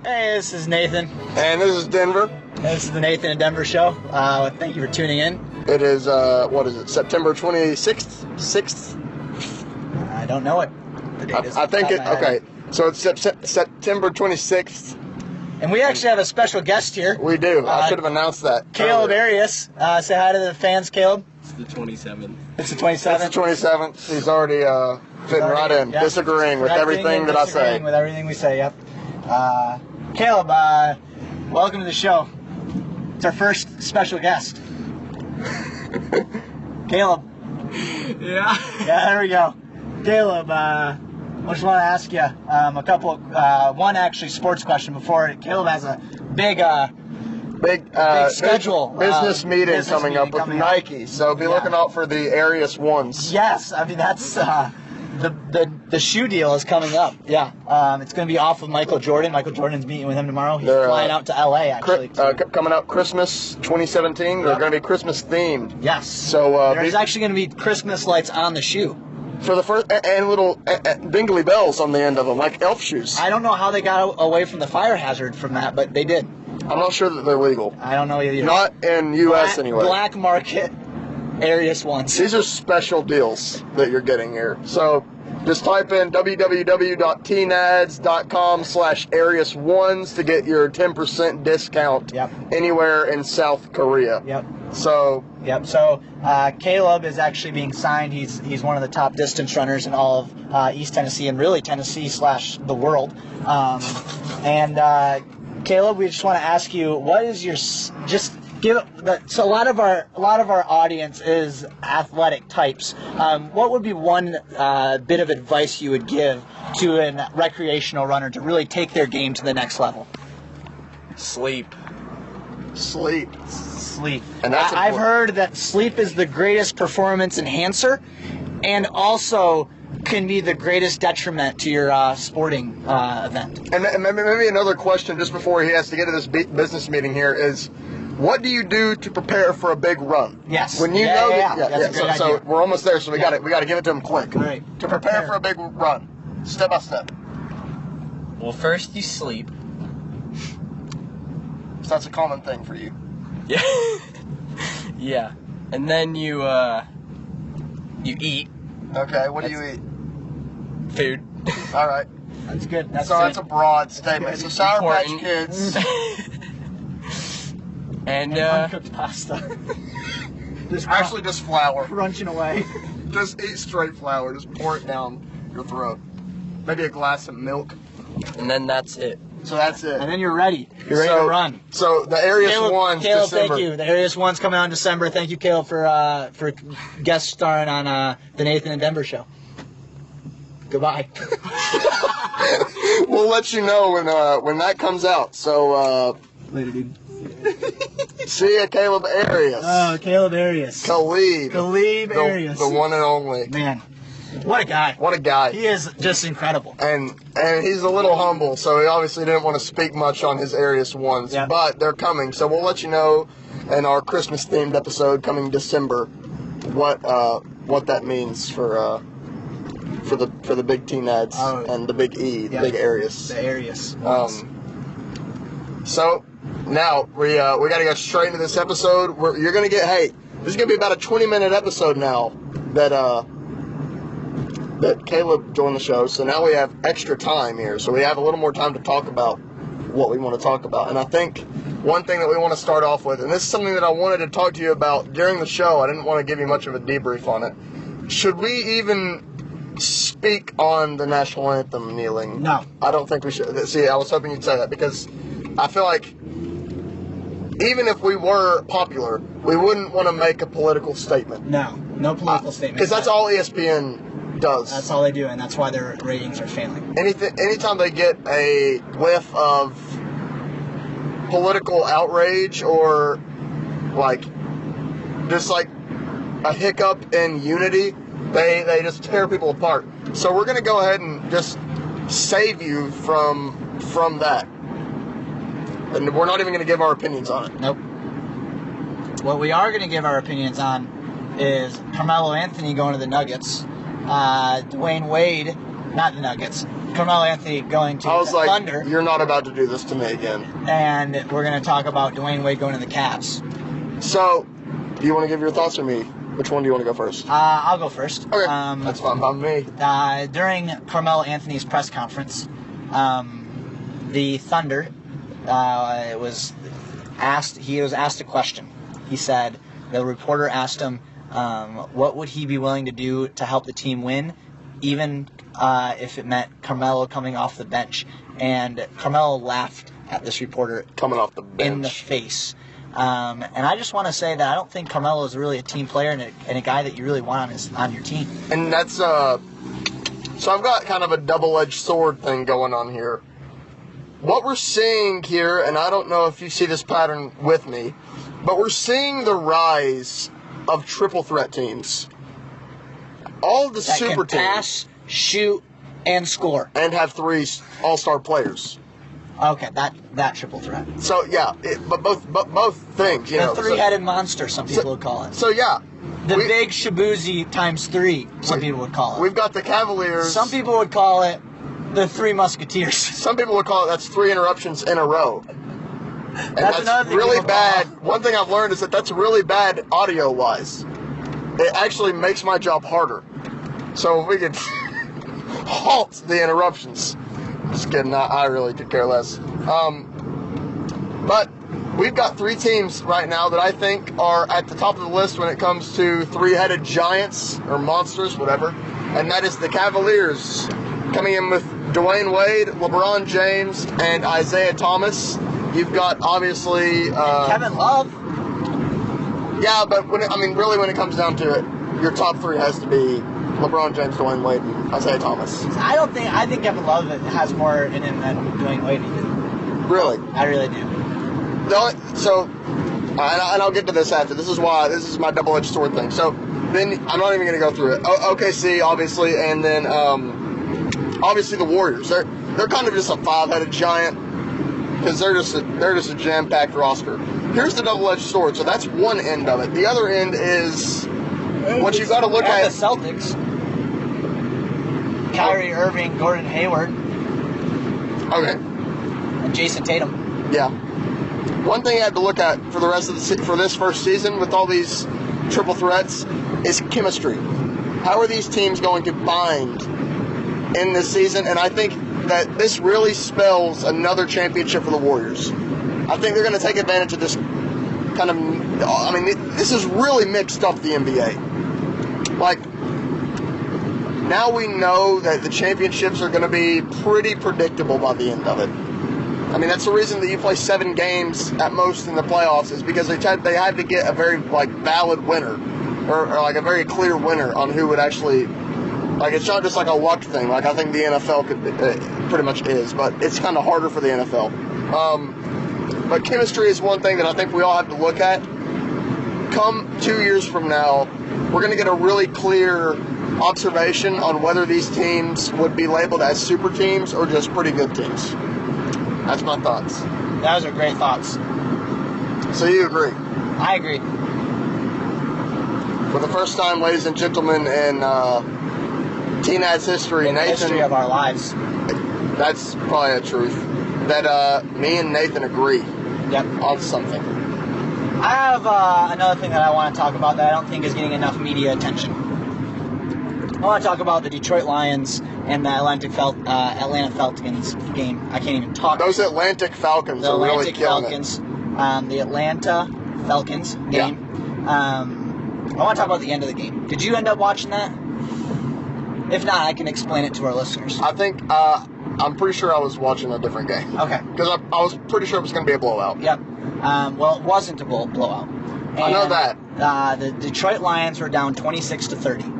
Hey, this is Nathan. And this is Denver. This is the Nathan and Denver show. Thank you for tuning in. It is, what is it, September 26th? 6th? I don't know it. The date is I think it, off my okay. head. So it's September 26th. And we actually have a special guest here. We do. I should have announced that. Caleb Arias. Say hi to the fans, Caleb. It's the 27th. It's the 27th. It's the 27th. He's already fitting right in, yep. disagreeing with everything that I say. Disagreeing with everything we say, yep. Caleb, welcome to the show. It's our first special guest. Caleb. Yeah. Yeah, there we go. Caleb, I just want to ask you a couple, one actually sports question before. Caleb has a big schedule. Business meeting coming up with Nike. So be looking out for the Arias ones. Yes, I mean, that's the shoe deal is coming up. Yeah. It's going to be off of Michael Jordan. Michael Jordan's meeting with him tomorrow. He's flying out to LA, actually. Coming out Christmas 2017. They're going to be Christmas themed. Yes. So there's actually going to be Christmas lights on the shoe. For the first, and little dingly bells on the end of them, like elf shoes. I don't know how they got away from the fire hazard from that, but they did. I'm not sure that they're legal. I don't know either. Not in U.S. anyway. Black market Arias ones. These are special deals that you're getting here. So just type in www.tnads.com/Arias1s to get your 10% discount anywhere in South Korea. Yep. So Caleb is actually being signed. He's one of the top distance runners in all of East Tennessee and really Tennessee / the world. Caleb, we just want to ask you, what is your so a lot of our audience is athletic types. What would be one bit of advice you would give to a recreational runner to really take their game to the next level? Sleep. And that's I've heard that sleep is the greatest performance enhancer and also can be the greatest detriment to your sporting event. And maybe another question just before he has to get to this business meeting here is, what do you do to prepare for a big run? Yes. When you know that, so we're almost there, so we got to give it to him quick. All right. To prepare for a big run, step by step. Well, first you sleep. So that's a common thing for you. Yeah. Yeah. And then you eat. Okay, what do you eat? Food. All right. That's good. That's a broad statement. So Sour Patch Kids. And uncooked pasta. Just flour. Crunching away. Just eat straight flour. Just pour it down your throat. Maybe a glass of milk. And then that's it. So that's it. And then you're ready. You're ready to run. So the Arias ones, Caleb, December. thank you. The Arias ones coming out in December. Thank you, Caleb, for guest starring on the Nathan and Denver show. Goodbye. We'll let you know when that comes out. So Later, dude. see ya, Caleb Arias. Oh, Caleb Arias. Khalid Arias. The one and only. Man, what a guy. What a guy. He is just incredible. And he's a little humble, so he obviously didn't want to speak much on his Arias ones. Yep. But they're coming, so we'll let you know in our Christmas-themed episode coming December what that means for the big TNADS and the big E, the big Arias. The Arias. So now we got to go straight into this episode. You're gonna get this is gonna be about a 20-minute episode now that Caleb joined the show. So now we have extra time here, so we have a little more time to talk about what we want to talk about. And I think one thing that we want to start off with, and this is something that I wanted to talk to you about during the show. I didn't want to give you much of a debrief on it. Should we even speak on the national anthem kneeling? No. I don't think we should. See, I was hoping you'd say that, because I feel like even if we were popular, we wouldn't want to make a political statement. No political statement. Because that's all ESPN does. That's all they do, and that's why their ratings are failing. Anytime they get a whiff of political outrage or just like a hiccup in unity, they just tear people apart. So we're going to go ahead and just save you from that. And we're not even going to give our opinions on it. Nope. What we are going to give our opinions on is Carmelo Anthony going to the Nuggets, Dwayne Wade, not the Nuggets, Carmelo Anthony going to I was the like, Thunder, you're not about to do this to me again. and we're going to talk about Dwayne Wade going to the Cavs. So, do you want to give your thoughts or me? Which one do you want to go first? I'll go first. Okay, that's fine by me. During Carmelo Anthony's press conference, the Thunder was asked. He was asked a question. He said the reporter asked him, "What would he be willing to do to help the team win, even if it meant Carmelo coming off the bench?" And Carmelo laughed at this reporter Coming off the bench. in the face. And I just want to say that I don't think Carmelo is really a team player and a guy that you really want on your team. And that's, so I've got kind of a double-edged sword thing going on here. What we're seeing here, and I don't know if you see this pattern with me, but we're seeing the rise of triple threat teams. All the That super can teams. pass, shoot, and score. And have 3 all-star players. Okay, that triple threat. So, yeah, but both things, you The know. three-headed monster, some people would call it. So, yeah. The big Shabuzi times 3, some people would call it. We've got the Cavaliers. Some people would call it the Three Musketeers. Some people would call it, that's 3 interruptions in a row. And That's another thing really people bad. call. One thing I've learned is that's really bad audio-wise. It actually makes my job harder. So if we could halt the interruptions. Just kidding, I really could care less. But we've got 3 teams right now that I think are at the top of the list when it comes to 3-headed giants or monsters, whatever. And that is the Cavaliers, coming in with Dwayne Wade, LeBron James, and Isaiah Thomas. You've got, obviously... Kevin Love. Yeah, but really when it comes down to it, your top 3 has to be LeBron James, Dwayne Wade, and Isaiah Thomas. I think Kevin Love has more in him than Dwayne Wade did. Really? I really do. And I'll get to this after. This is my double-edged sword thing. So then I'm not even going to go through it. OKC, obviously, and then obviously the Warriors. They're kind of just a 5-headed giant because they're just a jam-packed roster. Here's the double-edged sword. So that's one end of it. The other end is what you've got to look And at. the Celtics. Kyrie Irving, Gordon Hayward, Okay. and Jason Tatum. Yeah. One thing you have to look at for the rest of for this first season with all these triple threats is chemistry. How are these teams going to bind in this season? And I think that this really spells another championship for the Warriors. I think they're going to take advantage of this kind of... this has really mixed up the NBA. Like, now we know that the championships are going to be pretty predictable by the end of it. That's the reason that you play 7 games at most in the playoffs is because they had to get a very valid winner or a very clear winner on who would actually it's not just a luck thing. I think the NFL pretty much is, but it's kind of harder for the NFL. But chemistry is one thing that I think we all have to look at. Come 2 years from now, we're going to get a really clear observation on whether these teams would be labeled as super teams or just pretty good teams. That's my thoughts. Those are great thoughts. So you agree? I agree. For the first time, ladies and gentlemen, in TNADS history, In the history of our lives. That's probably the truth, that me and Nathan agree Yep. on something. I have another thing that I want to talk about that I don't think is getting enough media attention. I want to talk about the Detroit Lions and the Atlanta Falcons game. I can't even talk. Those Atlantic Falcons The are really Atlantic killing Falcons. The Atlanta Falcons game. I want to talk about the end of the game. Did you end up watching that? If not, I can explain it to our listeners. it. I think, I'm pretty sure I was watching a different game. Okay. Because I was pretty sure it was going to be a blowout. Yep. Well, it wasn't a blowout. And, I know that. The Detroit Lions were down 26-30.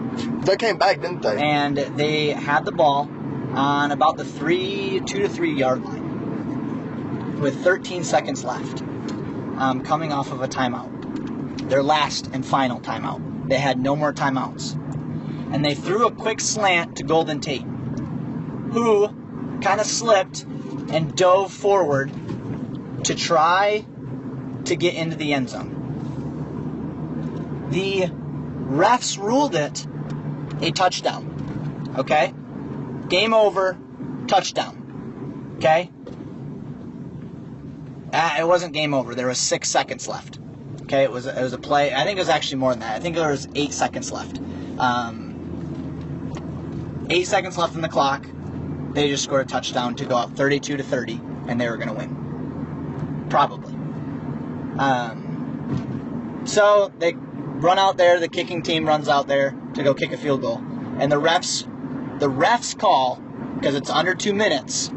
They came back, didn't they? And they had the ball on about the 2 to 3 yard line with 13 seconds left, coming off of a timeout. Their last and final timeout. They had no more timeouts. And they threw a quick slant to Golden Tate, who kind of slipped and dove forward to try to get into the end zone. The refs ruled it a touchdown. Okay? Game over. touchdown. Okay? It wasn't game over. There was 6 seconds left. Okay, it was a play. I think it was actually more than that. I think there was 8 seconds left. 8 seconds left on the clock. They just scored a touchdown to go up 32-30, and they were going to win. Probably. So they run out there. The kicking team runs out there to go kick a field goal, and the refs call, because it's under 2 minutes.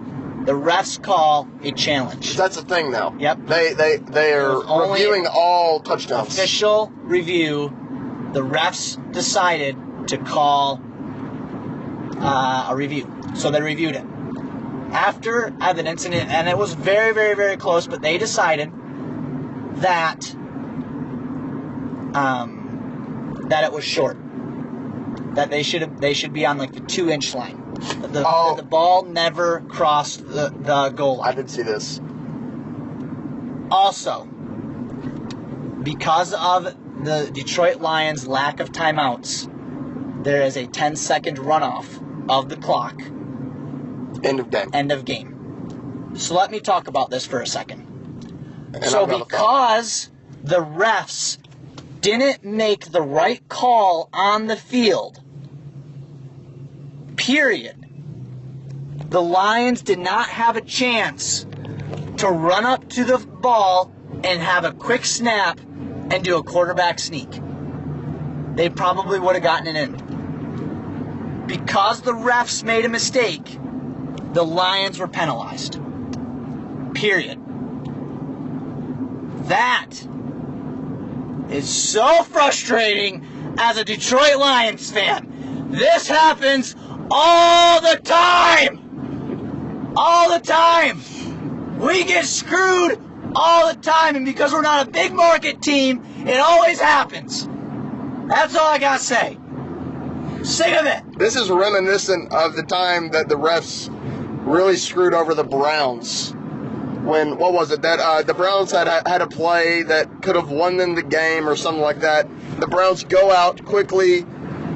The refs call a challenge. That's the thing now. Yep. They are reviewing all touchdowns. Official review. The refs decided to call a review. So they reviewed it. After evidence, and it was very, very, very close, but they decided that that it was short. That they should be on like the 2-inch line. The ball never crossed the goal line. I did see this. Also, because of the Detroit Lions' lack of timeouts, there is a 10-second runoff of the clock. End of game. End of game. So let me talk about this for a second. And because the refs didn't make the right call on the field, period, the Lions did not have a chance to run up to the ball and have a quick snap and do a quarterback sneak. They probably would have gotten it in. Because the refs made a mistake, the Lions were penalized. Period. That is so frustrating as a Detroit Lions fan. This happens all the time. All the time. We get screwed all the time, and because we're not a big market team, it always happens. That's all I gotta say. Sick of it. This is reminiscent of the time that the refs really screwed over the Browns. When, what was it, that the Browns had a play that could have won them the game or something like that. The Browns go out quickly,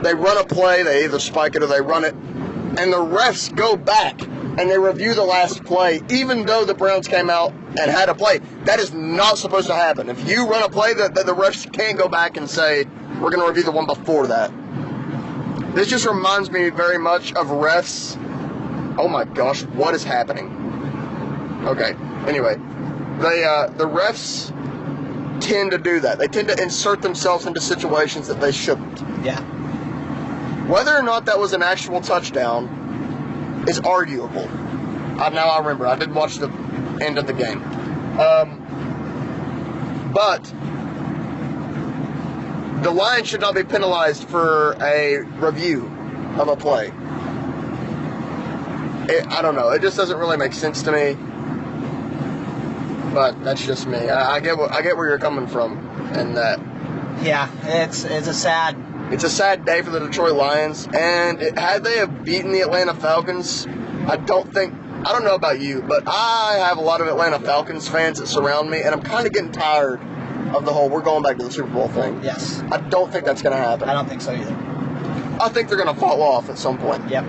they run a play, they either spike it or they run it, and the refs go back and they review the last play, even though the Browns came out and had a play. That is not supposed to happen. If you run a play, that the refs can't go back and say, we're going to review the one before that. This just reminds me very much of refs. Oh my gosh, what is happening? Okay, anyway, the refs tend to do that. They tend to insert themselves into situations that they shouldn't. Yeah. Whether or not that was an actual touchdown is arguable. Now I remember, I did watch the end of the game. But the Lions should not be penalized for a review of a play. I don't know. It just doesn't really make sense to me. But that's just me. I get where you're coming from, and that. Yeah, it's a sad. It's a sad day for the Detroit Lions, and had they have beaten the Atlanta Falcons, I don't know about you, but I have a lot of Atlanta Falcons fans that surround me, and I'm kind of getting tired of the whole we're going back to the Super Bowl thing. Yes. I don't think that's going to happen. I don't think so either. I think they're going to fall off at some point. Yep.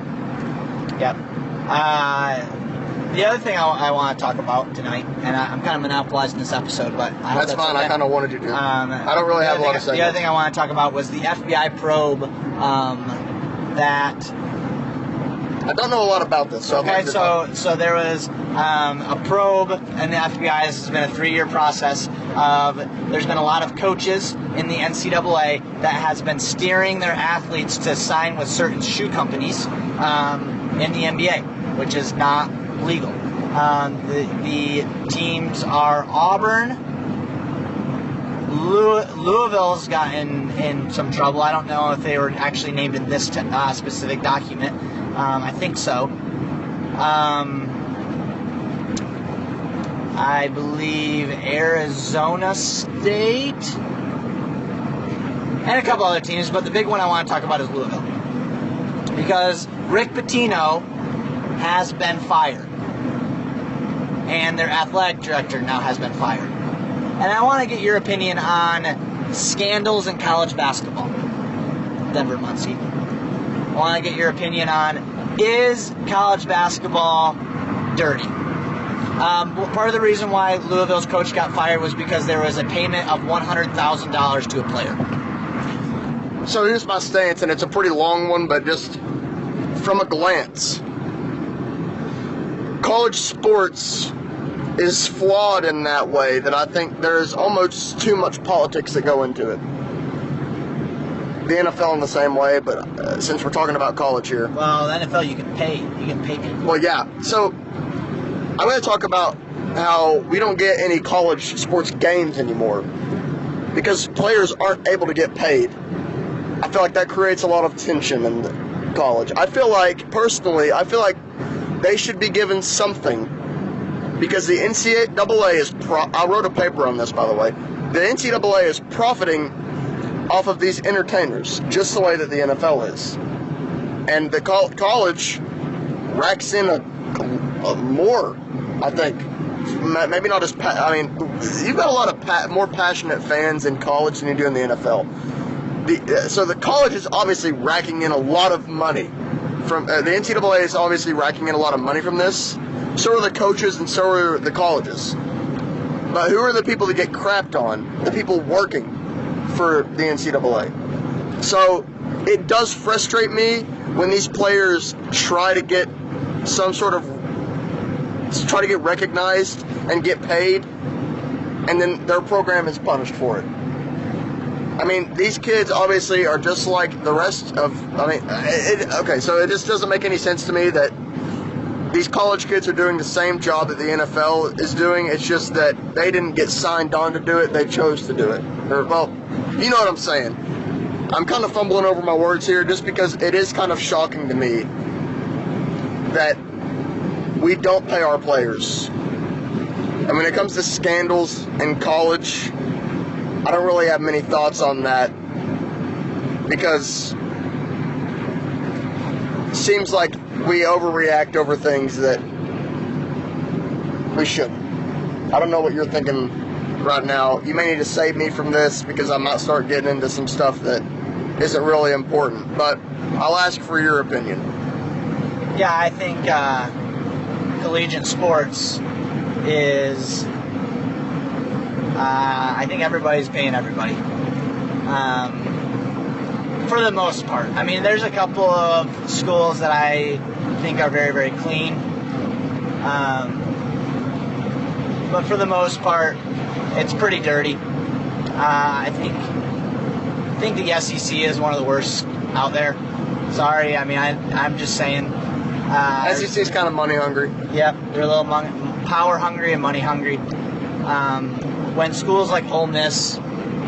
The other thing I want to talk about tonight, and I'm kind of monopolizing this episode, but that's fine. Okay. I kind of wanted you to. I don't really have a lot of segments. The other thing I want to talk about was the FBI probe that. I don't know a lot about this. So okay, so there was a probe, and the FBI. This has been a 3-year process. There's been a lot of coaches in the NCAA that has been steering their athletes to sign with certain shoe companies in the NBA, which is not legal. The teams are Auburn. Louisville's gotten in some trouble. I don't know if they were actually named in this specific document. I think so. I believe Arizona State and a couple other teams, but the big one I want to talk about is Louisville. Because Rick Pitino has been fired. And their athletic director now has been fired. And I want to get your opinion on scandals in college basketball. Denver Muncie. I want to get your opinion on is college basketball dirty? Part of the reason why Louisville's coach got fired was because there was a payment of $100,000 to a player. So here's my stance, and it's a pretty long one, but just from a glance. College sports is flawed in that way that I think there's almost too much politics that go into it. The NFL in the same way, but since we're talking about college here. Well, the NFL, you can pay people. Well, yeah. So I'm going to talk about how we don't get any college sports games anymore because players aren't able to get paid. I feel like that creates a lot of tension in college. Personally, I feel like they should be given something because the NCAA is, I wrote a paper on this, by the way. The NCAA is profiting off of these entertainers, just the way that the NFL is. And the college racks in a more, I think. Maybe not as, you've got a lot of more passionate fans in college than you do in the NFL. So the college is obviously racking in a lot of money. From the NCAA is obviously racking in a lot of money from this. So are the coaches and so are the colleges. But who are the people that get crapped on? The people working for the NCAA. So it does frustrate me when these players try to get recognized and get paid, and then their program is punished for it. I mean, these kids obviously are just like the rest of, so it just doesn't make any sense to me that these college kids are doing the same job that the NFL is doing. It's just that they didn't get signed on to do it, they chose to do it. Well, you know what I'm saying. I'm kind of fumbling over my words here just because it is kind of shocking to me that we don't pay our players. And when it comes to scandals in college, I don't really have many thoughts on that because it seems like we overreact over things that we shouldn't. I don't know what you're thinking right now. You may need to save me from this because I might start getting into some stuff that isn't really important, but I'll ask for your opinion. Yeah, I think collegiate sports is, I think everybody's paying everybody. For the most part. I mean, there's a couple of schools that I think are very, very clean. But for the most part, it's pretty dirty. I think the SEC is one of the worst out there. Sorry, I mean, I'm just saying. SEC is kind of money hungry. Yep, they're a little power hungry and money hungry. When schools like Ole Miss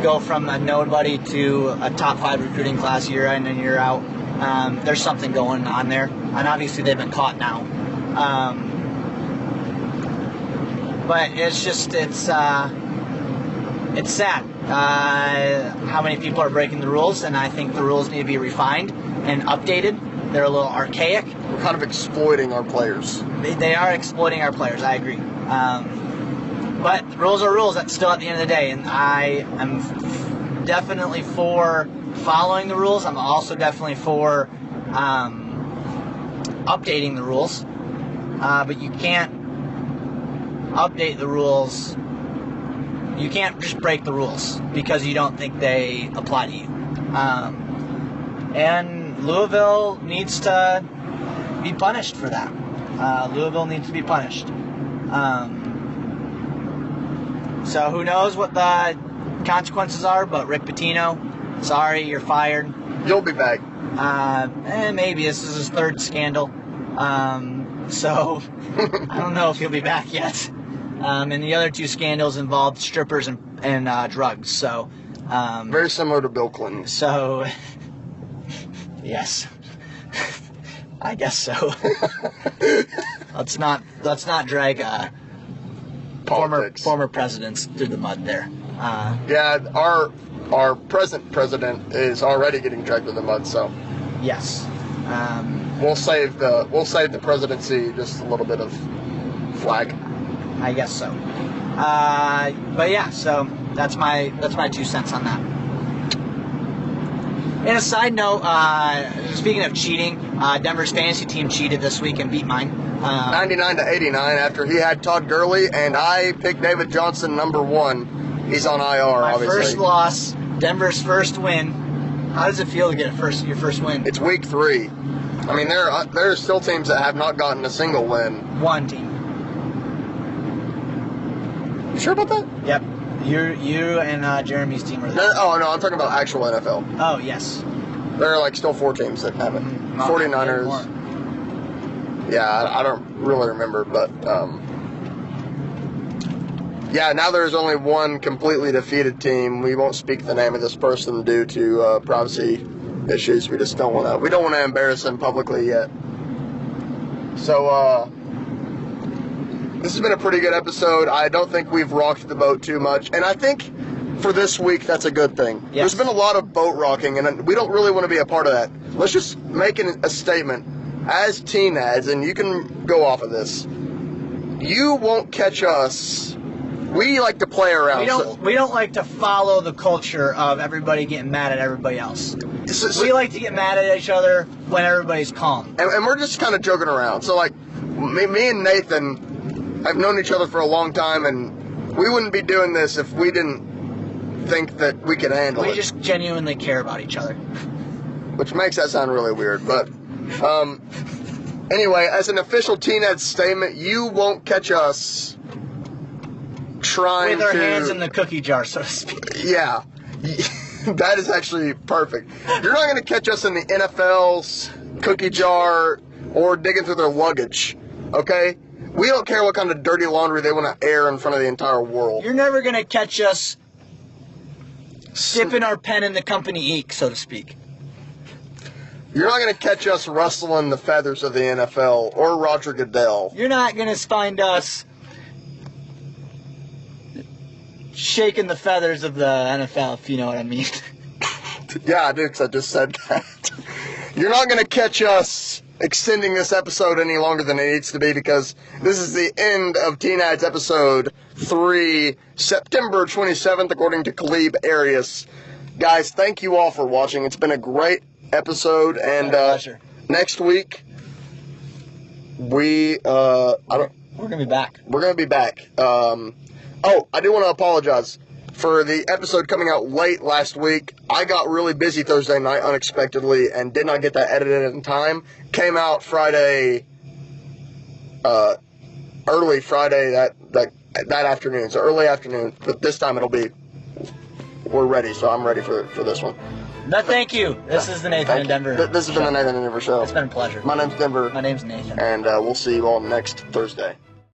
go from a nobody to a top 5 recruiting class year in and year out, there's something going on there, and obviously they've been caught now. But it's sad how many people are breaking the rules, and I think the rules need to be refined and updated. They're a little archaic. We're kind of exploiting our players. They are exploiting our players, I agree. But rules are rules. That's still at the end of the day, and I am definitely for following the rules. I'm also definitely for updating the rules. But you can't update the rules. You can't just break the rules because you don't think they apply to you. And Louisville needs to be punished for that. Louisville needs to be punished. So who knows what the consequences are, but Rick Pitino, sorry, you're fired. You'll be back. Maybe this is his 3rd scandal. So I don't know if he'll be back yet. And the other 2 scandals involved strippers and drugs. So very similar to Bill Clinton. So yes, I guess so. Let's not drag former presidents through the mud there. Yeah, our present president is already getting dragged through the mud. So yes, we'll save the presidency just a little bit of flag. I guess so. But yeah, so that's my 2 cents on that. And a side note, speaking of cheating, Denver's fantasy team cheated this week and beat mine. 99-89 after he had Todd Gurley, and I picked David Johnson number 1. He's on IR, My obviously. first loss, Denver's first win. How does it feel to get your first win? It's week 3. I mean, there are still teams that have not gotten a single win. One team. You sure about that? Yep. You and Jeremy's team are there. No, I'm talking about actual NFL. Oh, yes. There are still 4 teams that haven't. Not 49ers. Yeah, I don't really remember, but yeah, now there's only one completely defeated team. We won't speak the name of this person due to privacy issues. We just don't want to embarrass him publicly yet. So this has been a pretty good episode. I don't think we've rocked the boat too much, and I think for this week that's a good thing. Yes. There's been a lot of boat rocking, and we don't really want to be a part of that. Let's just make a statement as TNADS, and you can go off of this. You won't catch us. We like to play around. We don't like to follow the culture of everybody getting mad at everybody else. We like to get mad at each other when everybody's calm. And we're just kind of joking around. So me and Nathan have known each other for a long time, and we wouldn't be doing this if we didn't think that we could handle it. We just genuinely care about each other. Which makes that sound really weird, but anyway, as an official TNADS statement, you won't catch us trying with our to... hands in the cookie jar, so to speak. Yeah. That is actually perfect. You're not going to catch us in the NFL's cookie jar or digging through their luggage, okay? We don't care what kind of dirty laundry they want to air in front of the entire world. You're never going to catch us dipping our pen in the company ink, so to speak. You're not going to catch us rustling the feathers of the NFL or Roger Goodell. You're not going to find us shaking the feathers of the NFL, if you know what I mean. Yeah, I do, because I just said that. You're not going to catch us extending this episode any longer than it needs to be, because this is the end of TNADS episode 3, September 27th, according to Caleb Arias. Guys, thank you all for watching. It's been a great episode, and next week we're gonna be back. I do want to apologize for the episode coming out late last week. I got really busy Thursday night unexpectedly and did not get that edited in time. Came out Friday, early Friday that afternoon, so early afternoon. But this time we're ready, so I'm ready for this one. No, thank you. This is the Nathan in Denver. This has been the Nathan in Denver show. It's been a pleasure. My name's Denver. My name's Nathan. And we'll see you all next Thursday.